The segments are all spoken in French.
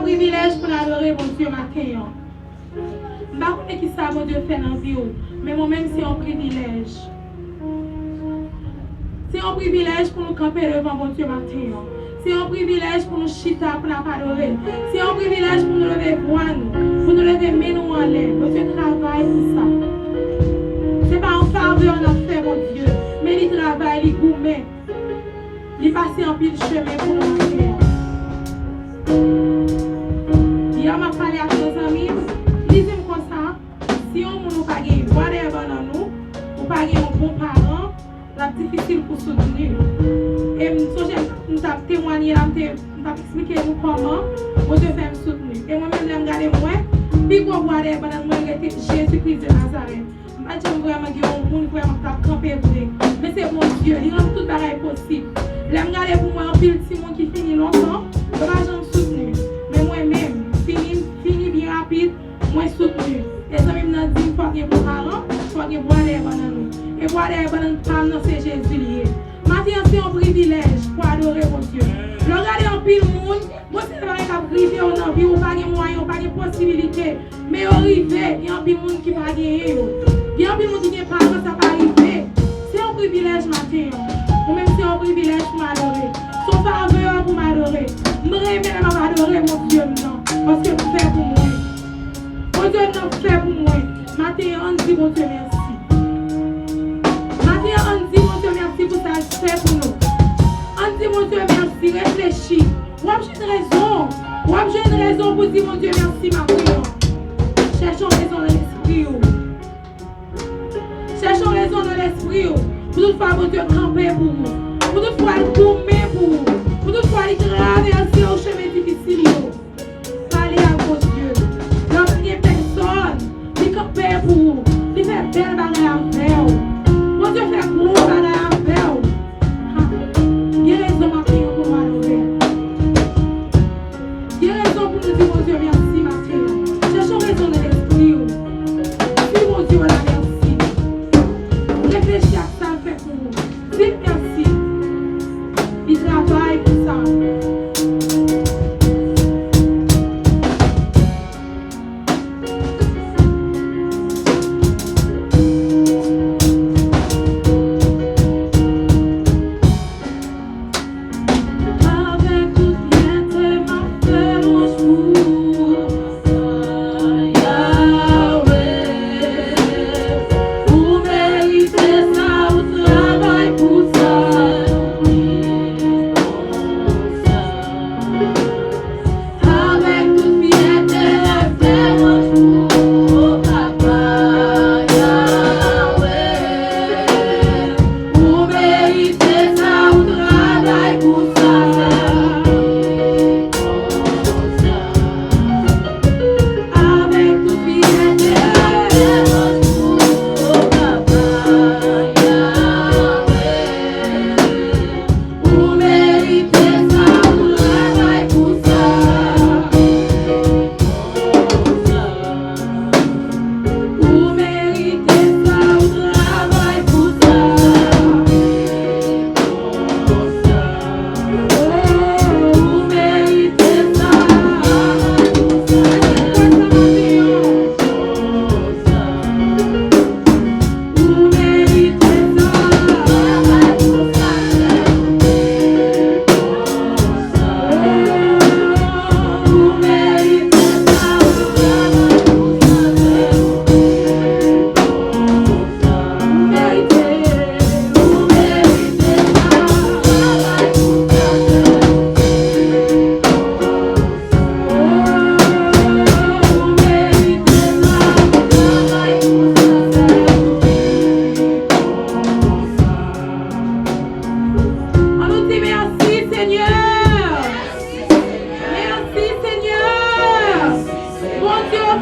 privilège pour adorer mon Dieu matin. Je ne sais pas qui ça, mon Dieu, fait dans la vie, mais moi-même, c'est un privilège. C'est un privilège pour nous camper devant mon Dieu matin. C'est un privilège pour nous chita, pour nous adorer. C'est un privilège pour nous lever voix, pour nous lever nous en l'air. Mon Dieu travaille pour ça. Ce n'est pas un faveur qu'on a fait, mon Dieu, mais il travaille, il gourmet. Il passe en pile chemin pour nous matin. Hier, m'a parlé à nos amis, disons comme ça, si on n'a pas gagné whatever dans nous, ou pas gagné un bon parent, c'est difficile pour soutenir. Et nous avons témoigné, nous avons expliqué comment vous devez me soutenir. Et moi-même, je regarde moi, puis qu'on voit des bananes, moi, Jésus-Christ de Nazareth. Je ne vraiment dire un monde vraiment camper vrai. Mais c'est mon Dieu, il rend tout pareil possible. Je regarde pour moi un pile petit monde qui finit longtemps, je ne vais pas me soutenir. Mais moi-même, fini bien rapide, moi soutenu. Et ça même dit qu'il faut qu'il y ait des parents, il faut qu'il y ait des bananes. Et boire des bananes, c'est Jésus lié. Maintenant, c'est un privilège pour adorer mon Dieu. Regardez un pile monde, moi c'est vrai qu'on arrive en vie, on n'a pas de moyens, on n'a pas de possibilités. Mais on arrive, il y a un pile monde qui va gagner. Il y a un pile monde qui n'est pas, ça va arriver. C'est un privilège matin. Ou même c'est un privilège pour m'adorer. Son faveur pour m'adorer. Je remets m'adorer mon Dieu maintenant. Parce que tu fais pour moi. Mon Dieu nous fait pour moi. Matin, on dit mon Dieu merci. Matin, on dit mon Dieu merci pour ça que tu fais pour nous. On dit mon Dieu merci, réfléchis. Ou j'ai une raison. Ou j'ai une raison pour dire mon Dieu merci ma prière. Cherchons raison dans l'esprit. Cherchons raison dans l'esprit. Pour toute fois, mon Dieu camper pour nous. Pour toute fois, il tourner pour nous. Pour toute fois, il traverser au chemin difficile. Parlez à vos Dieu. Il n'y a personne qui camper pour vous. Il fait belle bagarre à faire. Mon Dieu fait gros bagarre à faire. Il y a raison matin pour nous adorer. Il y a raison pour nous dire mon Dieu merci matin. Cherchons raison dans l'esprit. Si mon Dieu la merci. Réfléchis à ça fait pour vous. Dites merci. Il travaille pour ça.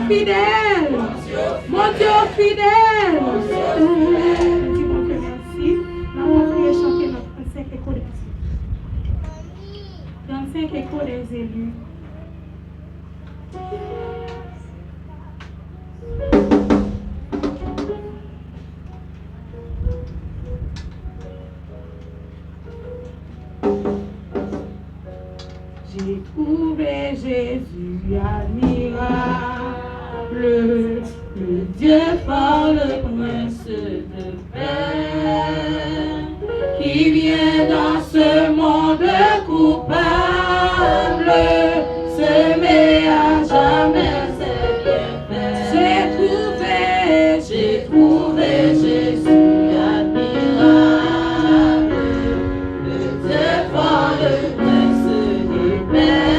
Fidèle, mon Dieu fidèle. Dis mon Dieu merci. Nous allons prier chanter notre 35 échos des 35 échos des élus. J'ai trouvé Jésus admirable, le Dieu fort, le prince de paix, qui vient dans ce monde coupable, semer à jamais ses bienfaits. J'ai trouvé Jésus admirable, le Dieu fort, le prince de paix,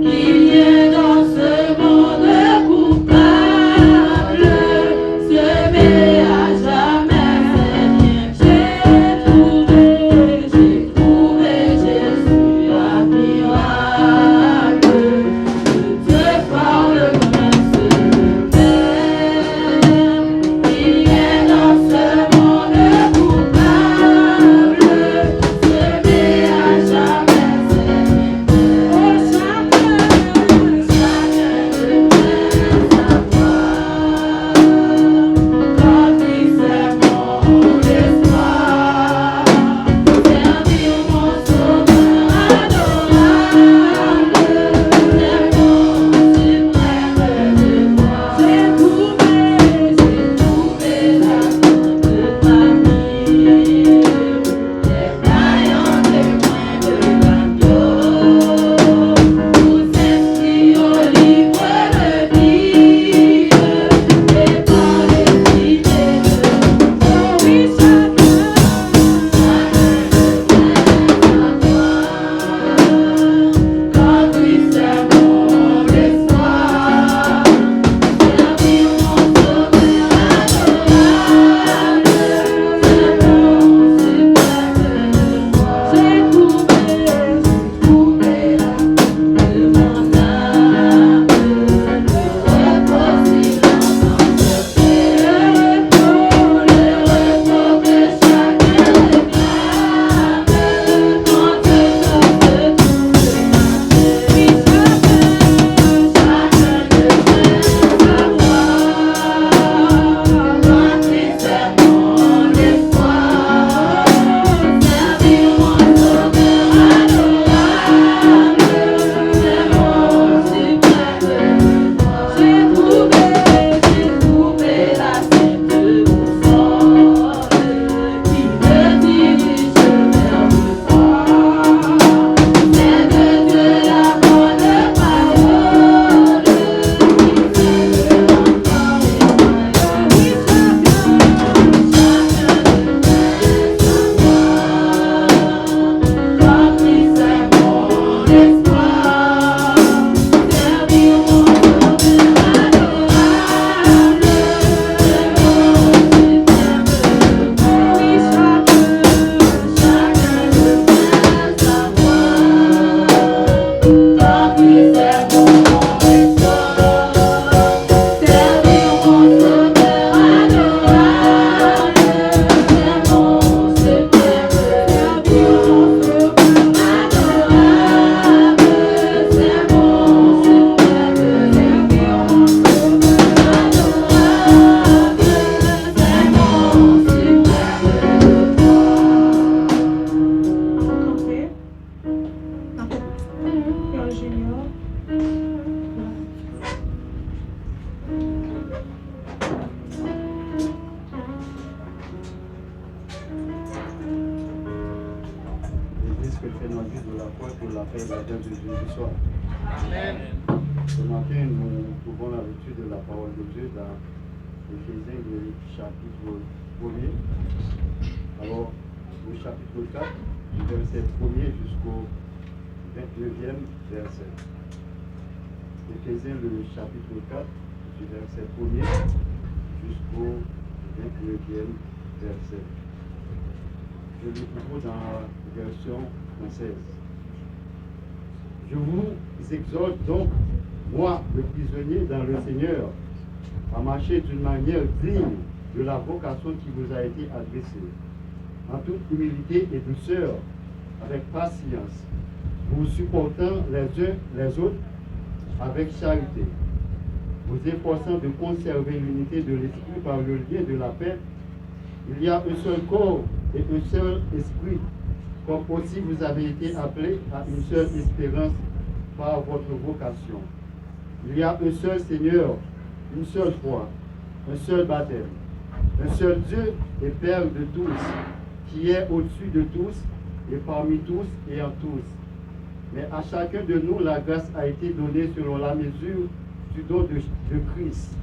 qui vient dans ce monde coupable, semer à jamais ses bienfaits. J'ai trouvé Jésus admirable, le Dieu fort, le prince de paix, qui vient dans ce monde coupable, semer à jamais ses bienfaits. Oh, chacun de savoir, quand Christ est mon espoir, servir mon sauveur adorable, c'est mon suprême devoir. J'ai trouvé la grande famille, les vaillants témoins de l'agneau, tous inscrits au livre de vie, et par l'esprit de oui, chacun quand Christ est mon espoir, servir mon sauveur adorable, c'est mon suprême devoir. J'ai trouvé là de mon âme, le repos silence en secret, le repos que chacun réclame, quand je sors de tout le marché. Oui, chacun devrait savoir, quand Christ est mon espoir, servir mon sauveur adorable, c'est mon suprême devoir. J'ai trouvé la sainte boussole qui me dirige vers le fort. C'est de Dieu la bonne parole qui fait de l'enfant éloigné. Oui, chacun devrait savoir, quand Christ est mon espoir, servir mon sauveur adorable, c'est mon suprême devoir. Oui, chacun devrait savoir, quand Christ est mon espoir, servir mon sauveur adorable, c'est mon suprême devoir. Servir mon sauveur adorable, c'est mon suprême L'Église chrétienne en guise de la foi pour la paix et la joie de Dieu du soir. Ce matin, nous trouvons la lecture de la parole de Dieu dans Éphésiens, le chapitre 1er. Alors, le chapitre 4, du verset 1er jusqu'au 29e verset. Éphésiens, le chapitre 4, du verset 1er jusqu'au 29e verset. Je le trouve dans la version française. Je vous exhorte donc, moi, le prisonnier dans le Seigneur, à marcher d'une manière digne de la vocation qui vous a été adressée, en toute humilité et douceur, avec patience, vous supportant les uns les autres avec charité, vous efforçant de conserver l'unité de l'esprit par le lien de la paix. Il y a un seul corps et un seul esprit, comme aussi vous avez été appelés à une seule espérance par votre vocation. Il y a un seul Seigneur, une seule foi, un seul baptême, un seul Dieu et Père de tous, qui est au-dessus de tous et parmi tous et en tous. Mais à chacun de nous, la grâce a été donnée selon la mesure du don de Christ.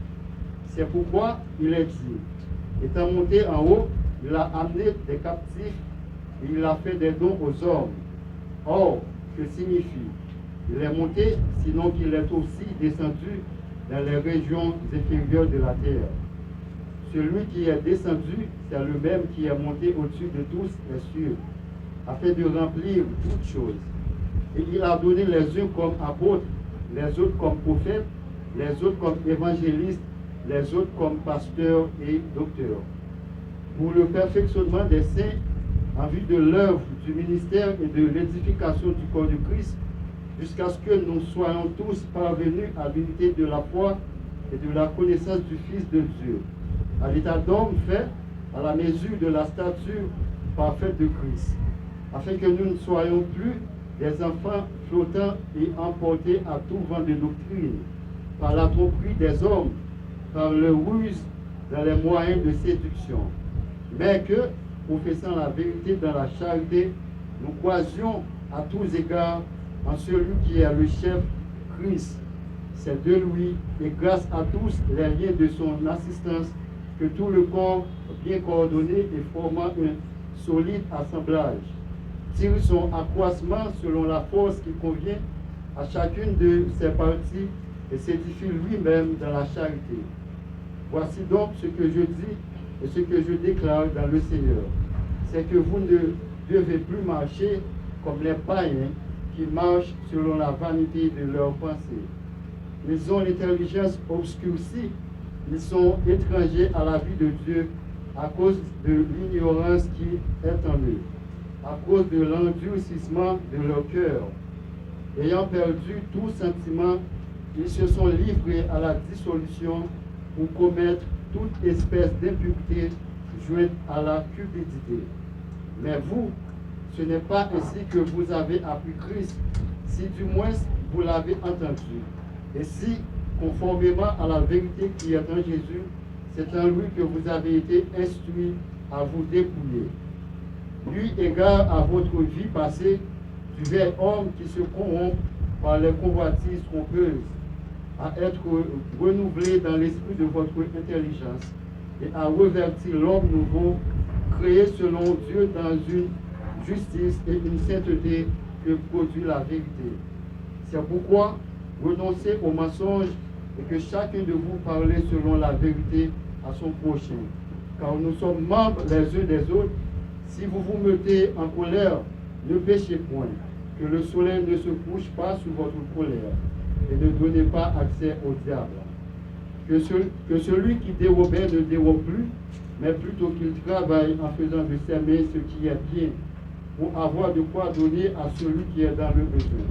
C'est pourquoi il est dit, étant monté en haut, il a amené des captifs et il a fait des dons aux hommes. Or, que signifie? Il est monté, sinon qu'il est aussi descendu dans les régions inférieures de la terre. Celui qui est descendu, c'est le même qui est monté au-dessus de tous les cieux, afin de remplir toutes choses. Et il a donné les uns comme apôtres, les autres comme prophètes, les autres comme évangélistes, les autres comme pasteurs et docteurs, pour le perfectionnement des saints, en vue de l'œuvre du ministère et de l'édification du corps de Christ, jusqu'à ce que nous soyons tous parvenus à l'unité de la foi et de la connaissance du Fils de Dieu, à l'état d'homme fait à la mesure de la stature parfaite de Christ, afin que nous ne soyons plus des enfants flottants et emportés à tout vent de doctrine, par la tromperie des hommes, par le ruse dans les moyens de séduction, mais que, professant la vérité dans la charité, nous croisions à tous égards en celui qui est le chef, Christ. C'est de lui, et grâce à tous les liens de son assistance, que tout le corps, bien coordonné et formant un solide assemblage, tire son accroissement selon la force qui convient à chacune de ses parties et s'édifie lui-même dans la charité. Voici donc ce que je dis et ce que je déclare dans le Seigneur, c'est que vous ne devez plus marcher comme les païens qui marchent selon la vanité de leurs pensées. Ils ont l'intelligence obscurcie, ils sont étrangers à la vie de Dieu à cause de l'ignorance qui est en eux, à cause de l'endurcissement de leur cœur. Ayant perdu tout sentiment, ils se sont livrés à la dissolution pour commettre toute espèce d'impureté jointe à la cupidité. Mais vous, ce n'est pas ainsi que vous avez appris Christ, si du moins vous l'avez entendu, et si, conformément à la vérité qui est en Jésus, c'est en lui que vous avez été instruits à vous dépouiller. Lui égard à votre vie passée, du vieil homme qui se corrompt par les convoitises trompeuses, à être renouvelé dans l'esprit de votre intelligence et à revêtir l'homme nouveau, créé selon Dieu dans une justice et une sainteté que produit la vérité. C'est pourquoi renoncez au mensonge et que chacun de vous parle selon la vérité à son prochain. Car nous sommes membres les uns des autres. Si vous vous mettez en colère, ne péchez point, que le soleil ne se couche pas sur votre colère, et ne donnez pas accès au diable. Que celui qui dérobait ne dérobe plus, mais plutôt qu'il travaille en faisant de ses mains ce qui est bien, pour avoir de quoi donner à celui qui est dans le besoin.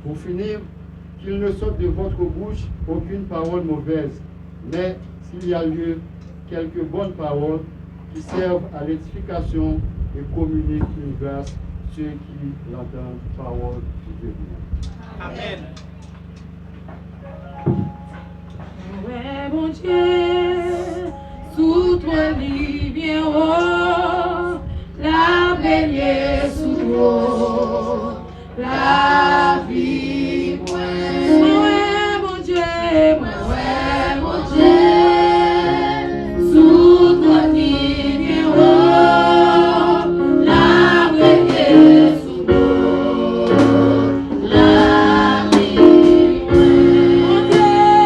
Pour finir, qu'il ne sorte de votre bouche aucune parole mauvaise, mais s'il y a lieu, quelques bonnes paroles qui servent à l'édification et communiquent une grâce ceux qui l'entendent, parole du Dieu. Amen. Ouais, mon Dieu, sous toi lit bien haut, la baignée sous l'eau, la vie, ouais, mon Dieu, ouais, mon Dieu, sous toi lit bien haut, la baignée sous l'eau, la vie, mon Dieu.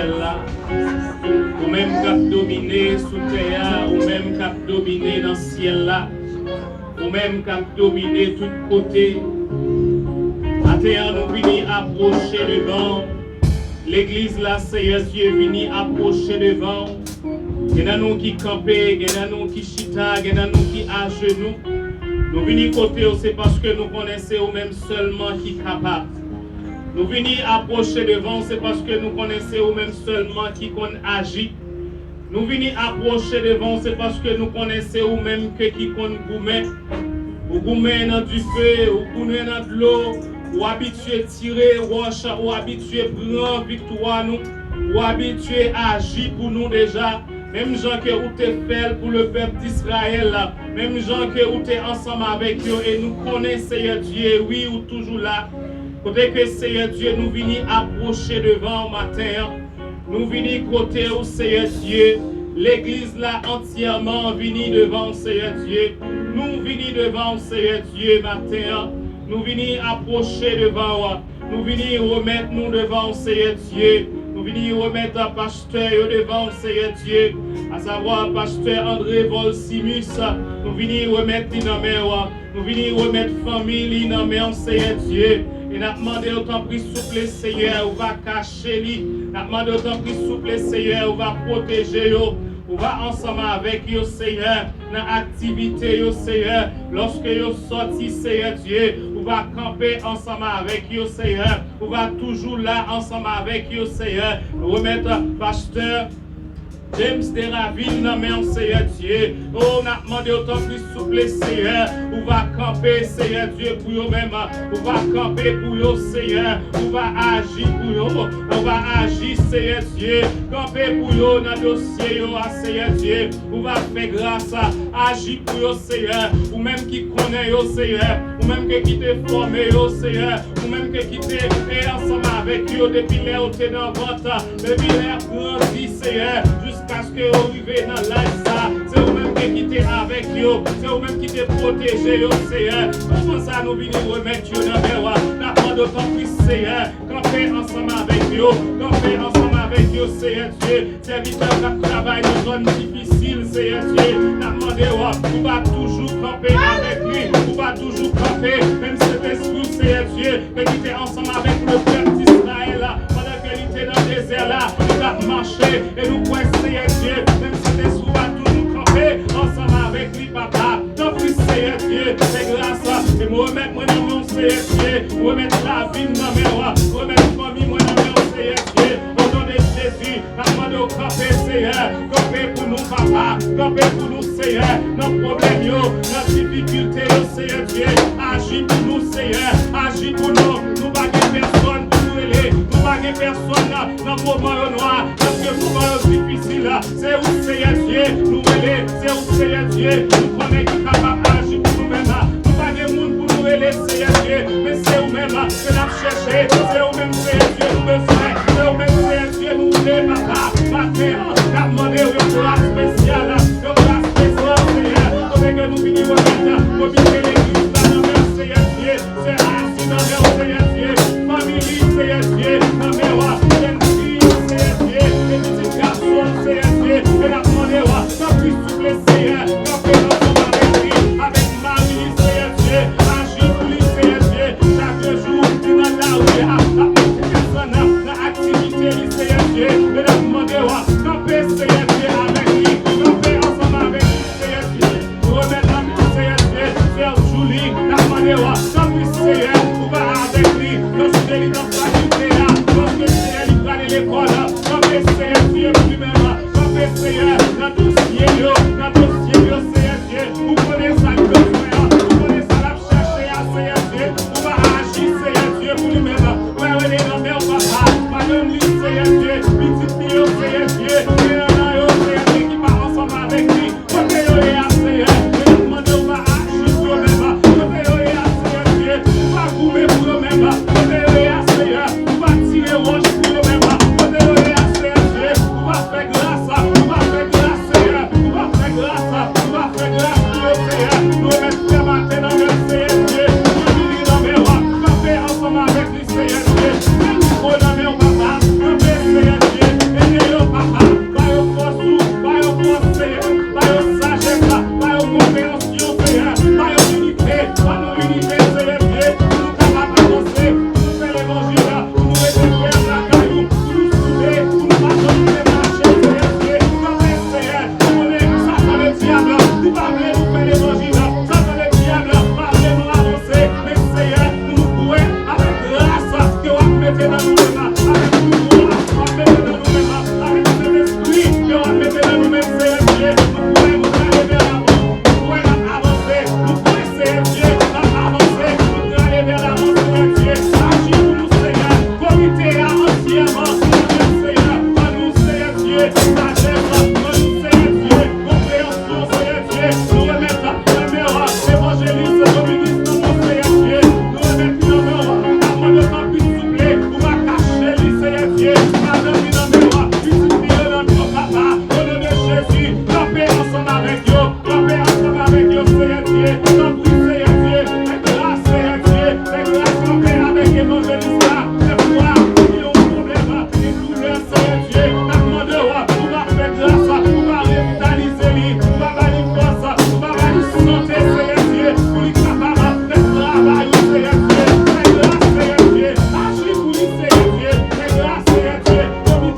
ciel là. Ou même cap dominé sous terre, ou même cap dominé dans le ciel là. Ou même cap dominé tout côté. À terre, nous venons approcher devant. L'église là, Seigneur Dieu, venons approcher devant. Il y a nous qui campent, il y a nous qui chita, il y a nous qui à genoux. Nous venons côté, c'est parce que nous connaissons même seulement qui est capable. Nous venons approcher devant, c'est parce que nous connaissons même seulement qui agit. Nous venons approcher devant, c'est parce que nous connaissons même que qui gourmet. Ou gourmet dans du feu, ou gourmet dans de l'eau, ou habitué tirer roche, ou habitué prendre victoire nous, ou habitué agir pour nous déjà. Même gens que vous t'es fait pour le peuple d'Israël, même gens que vous t'es ensemble avec eux, et nous connaissons Seigneur Dieu, oui, ou toujours là. Côté que Seigneur Dieu, nous venons approcher devant matin, nous venons côté au Seigneur Dieu, l'église là entièrement venue devant Seigneur Dieu, nous venons devant Seigneur Dieu matin, nous venons approcher devant, nous venons remettre nous devant Seigneur Dieu. Nous venons remettre un pasteur devant Seigneur Dieu, à savoir pasteur André Volsimus. Nous venons remettre dans main, nous venons remettre famille dans main Seigneur Dieu. Et nous demandons autant pris souple Seigneur, on va cacher lui. Nous demandons autant pris souple Seigneur, on va protéger eux. On va ensemble avec eux Seigneur, dans l'activité Seigneur. Lorsque vous sortez Seigneur Dieu, on va camper ensemble avec eux Seigneur. On va toujours là ensemble avec eux Seigneur. Remettre pasteur James Deraville dans mes Seigneur Dieu. Oh, on a demandé autant plus souple Seigneur. On va camper Seigneur Dieu pour eux-mêmes. On va camper pour eux Seigneur. On va agir pour eux. On va agir Seigneur Dieu. Camper pour eux dans le dossier Seigneur Dieu. On va faire grâce à agir pour eux Seigneur. Ou même qui connaît eux Seigneur. Ou même qui t'est formé eux Seigneur. Ou même qui t'est ensemble avec eux depuis les où t'es dans votre. Depuis les grandi Seigneur. Jusqu'à ce que vous arrivez dans l'âge ça, c'est vous-même qui êtes avec eux, c'est vous-même qui êtes protégé, Seigneur. Comment ça nous venons remettre dans les rois, n'apprendre d'autant plus, Seigneur, camper ensemble avec eux, camper ensemble avec eux, Seigneur Dieu, serviteur qui travaille dans une zone difficile, Seigneur Dieu, n'apprendre, on va toujours camper avec lui, on va toujours camper, même cet esprit, Seigneur Dieu, qui était ensemble avec le peuple d'Israël, pendant qu'il était dans le désert là, il va marcher et nous pouvons Seigneur Dieu, même si les sous va toujours camper ensemble avec lui, papa. Donc, oui, Seigneur Dieu, c'est grâce. Et moi, remettre mon nom, Seigneur Dieu, remettre la vie dans mes rois, remettre la famille, mon nom, Seigneur Dieu, au nom de Jésus, demande au camper, Seigneur, camper pour nous, papa, camper pour nous, Seigneur, nos problèmes, nos difficultés, Seigneur Dieu, agis pour nous, Seigneur, agis pour nous, nous pas personne pour nous aider, nous pas personne dans le moment noir, parce que le moment difficile, c'est où Seigneur Dieu, nous aider, c'est où Seigneur Dieu, nous connaît qui est capable d'agir pour nous-mêmes, nous pas de monde pour nous aider, Seigneur Dieu, mais c'est vous-même que nous cherchons, c'est vous-même Seigneur Dieu, nous besoin, c'est vous-même Seigneur Dieu, nous voulons, papa, matin, nous demandé une place spéciale, Seigneur, comme que nous finissons pour visiter l'église dans le nom Seigneur Dieu, c'est assis dans le nom Seigneur Dieu, famille Seigneur Dieu, dans le nom jeune fille Seigneur Dieu, les petits garçons Seigneur Dieu, et la demandé, dans plus souple Seigneur, dans plus ensemble avec lui, avec Marie Seigneur Dieu, agir pour lui Seigneur Dieu, chaque jour, dans la rue, personne dans l'activité Seigneur Dieu, et la demandé, camper Seigneur Dieu avec lui, camper ensemble avec lui Seigneur Dieu, remettre la vie Seigneur Dieu, faire Julie, la demandé, camper Seigneur, ou pas avec lui, lorsque il est dans sa vie, lorsque Seigneur il va à l'école, camper Seigneur Dieu lui-même, camper Seigneur, dans tout ce qui est dans tout ce qui est Seigneur Dieu, vous connaissez ça le besoin, vous connaissez ça la chercher à Seigneur Dieu, vous va agir Seigneur Dieu pour lui-même, ouais, ouais, les noms de papa, madame lui Seigneur Dieu, petite fille Seigneur Dieu, et un Seigneur Dieu qui part ensemble avec lui, côté à Seigneur, et demandez on va agir pour eux-mêmes, côté à Seigneur Dieu, on va goumer pour eux-mêmes, côté à Seigneur, on va tirer roche pour eux-mêmes, côté à Seigneur Dieu, on va faire grâce, Seigneur, on va faire grâce pour eux Seigneur, nous remettons faire matin dans le Seigneur Dieu, nous venons dans mes rois, camper ensemble avec lui Seigneur Dieu, nous prenons dans mes papa, camper Seigneur Dieu,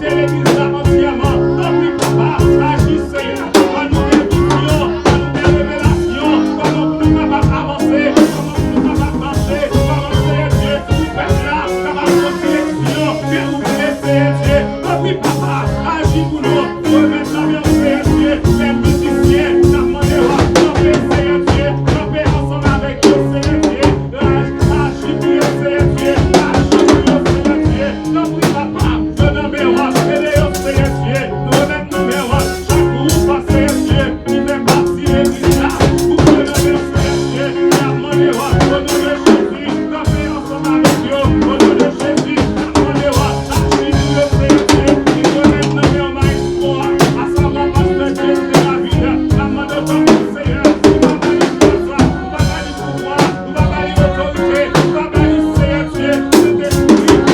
porter l'église là entièrement. Donc oui, papa, agis Seigneur, quand nous des visions, quand nous des révélations, comment nous capables d'avancer, comment nous capables de marcher, comment Seigneur Dieu, nous faire là, capable de direction, que vous laissez Dieu. Donc oui, papa, agis pour nous, remettre la vie Seigneur Dieu, les musiciens, la monnaie, camper Seigneur Dieu, camper ensemble avec vous Seigneur Dieu, agis pour nous Seigneur Dieu, agis pour nous Seigneur Dieu. Donc oui, papa, le numéro, aidez-nous Seigneur Dieu, nous remettre le numéro, chaque groupe Seigneur Dieu, qui fait partie de l'église là, vous pouvez le Seigneur Dieu, la monnaie, au nom de Jésus, camper ensemble avec vous, au nom de Jésus, la monnaie, agis pour nous Seigneur Dieu, qui remettre le numéro maestro, à savoir parce que Dieu c'est la vie, la monnaie de Seigneur, vous va gagner force, vous va gagner pouvoir, vous va gagner autorité, vous va gagner Seigneur Dieu, cet esprit,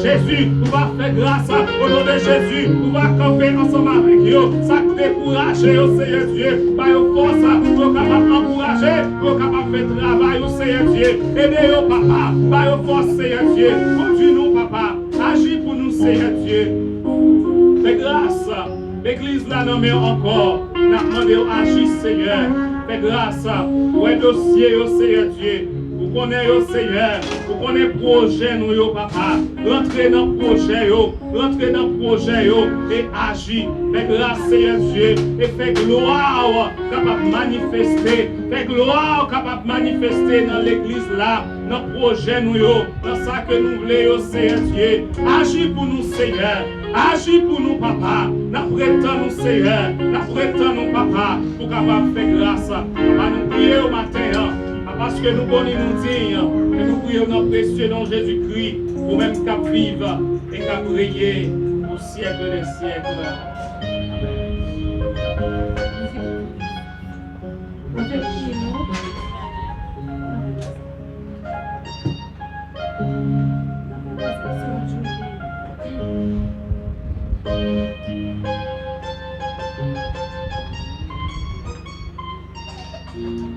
Jésus, nous va faire grâce au nom de Jésus, nous va camper ensemble avec eux, ça décourager au Seigneur Dieu, par vos forces, pour capable encourager, pour capable faire travail au Seigneur Dieu, aidez-nous papa, par vos forces Seigneur Dieu, conduis-nous papa, agis pour nous Seigneur Dieu, fais grâce, l'église là non mais encore, n'a demandé agis Seigneur, fais grâce, ouais dossier au Seigneur Dieu. Vous connaissez au Seigneur, vous connaissez le projet, nous, papa. Rentrez dans le projet, rentrez dans le projet et agis. Fais grâce, Seigneur Dieu, et fais gloire capable de manifester. Fais gloire capable de manifester dans l'église là, dans le projet, nous, dans ça que nous voulons, Seigneur Dieu. Agis pour nous, Seigneur. Agis pour nous, papa. Nous prétendons, Seigneur. Nous prétendons, papa, pour capable de faire grâce. Papa, nous prions au matin. Parce que nous connaissons nous dire, et nous prions notre précieux nom Jésus-Christ, pour même qu'à vivre et qu'à briller au siècle des siècles. Amen. Bonjour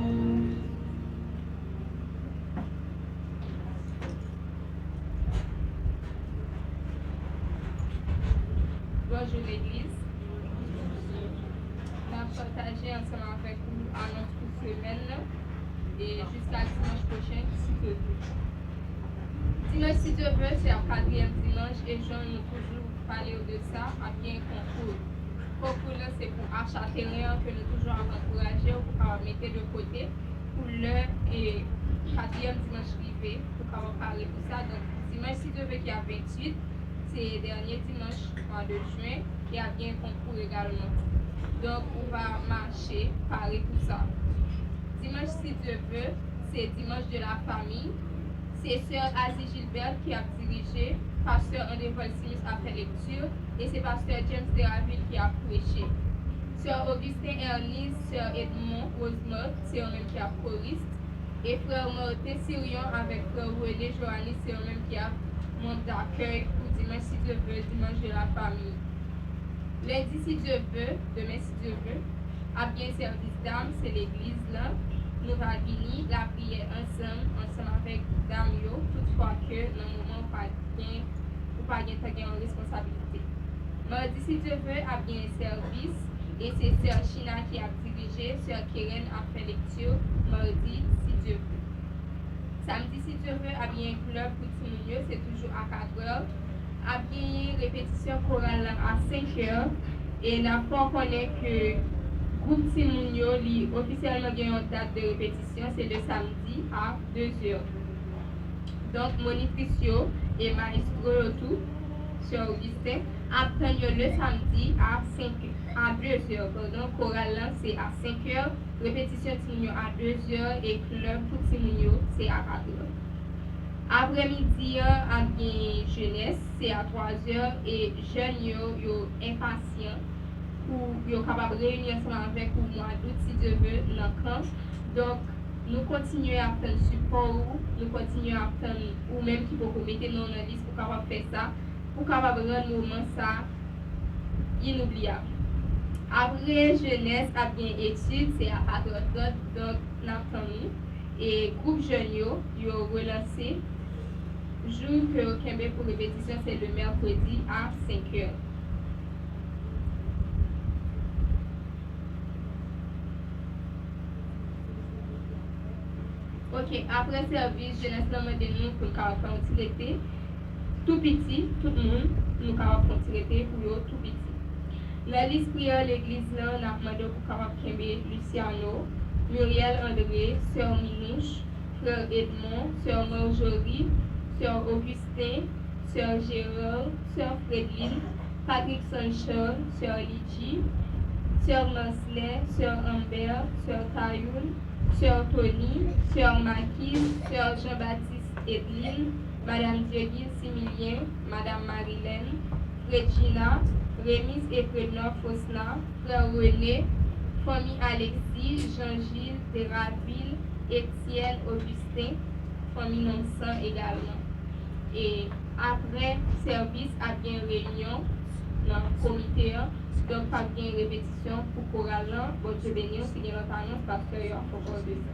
l'Église. On a partagé ensemble avec vous à notre semaine et jusqu'à dimanche prochain, si Dieu veut. Dimanche, si Dieu veut, c'est le 4e dimanche et Jean nous toujours parlé de ça, à bien concours. Concours là, c'est pour acheter rien que nous toujours encourager pour mettre de côté pour le 4e dimanche privé pour parler de ça. Donc, dimanche, si Dieu veut, qu'il y a 28. C'est le dernier dimanche du mois de juin qui a bien concours également. Donc, on va marcher, parler pour ça. Dimanche, si Dieu veut, c'est dimanche de la famille. C'est Sœur Asie Gilbert qui a dirigé, Pasteur André Volsimus a fait lecture et c'est Pasteur James Deraville qui a prêché. Sœur Augustin Ernest, Sœur Edmond Rosemont, c'est eux-mêmes qui a choriste. Et Frère Martin Sirion avec Frère René Joannis, c'est eux-mêmes qui a monte d'accueil pour dimanche si Dieu veut, dimanche de la famille. Lundi si Dieu veut, demain si Dieu veut, à bien service d'âme, c'est l'église là. Nous allons venir la prière ensemble avec dame yo, toutefois que dans le moment où pas bien en responsabilité. Mardi si Dieu veut, à bien service et c'est Sœur China qui a dirigé, Sœur Keren a fait lecture, mardi si Dieu veut. Samedi, si Dieu veut, à bien club pour Timounio, c'est toujours à 4h. À bien répétition chorale à 5h. Et la fois qu'on est que groupe Timounio, officiellement il y a une date de répétition, c'est le samedi à 2h. Donc, monitricio et maestro tout sur Augustin, attendons le samedi à 2h. Pardon, chorale c'est à 5h. Répétition Timounio à 2h et club pour Timounio c'est à 4h. Après-midi, à bien jeunesse, c'est à 3h et jeunes yo impatients pour yo capable réunir ensemble avec le mois d'août si Dieu veut dans le camp. Donc nous continuons à prendre support, nous continuons à prendre ou même qui peut mettre dans la liste pour capable faire ça, pour capable rendre le moment ça inoubliable. Après jeunesse, à bien études, c'est à 4h30, donc nous et groupe jeunes yo relancé. Jour que Kembe pour répétition, c'est le mercredi à 5h. Ok, après service, jeunesse demande nous pour faire un petit tout petit, tout le monde, nous avons fait un petit pour tout petit. La liste prière l'église là, on a demandé pour capable Kembe Luciano, Muriel André, Sœur Minouche, Frère Edmond, Sœur Marjorie, Sœur Augustin, Sœur Gérard, Sœur Fredline, Patrick Sanchon, Sœur Lidji, Sœur Lancelin, Sœur Amber, Sœur Tayoun, Sœur Tony, Sœur Maquise, Sœur Jean-Baptiste Edline, Madame Diogil Similien, Madame Marilène, Regina, Rémis et Frednor Fosna, Frère René, famille Alexis, Jean-Gilles, Deraville, Étienne, Augustin, famille Nonsan également. Et après service, à bien réunion dans le comité, donc pas bien répétition pour chorale, bon Dieu béni, c'est notre annonce parce qu'il y a encore de ça.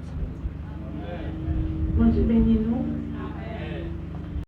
Bon Dieu béni nous.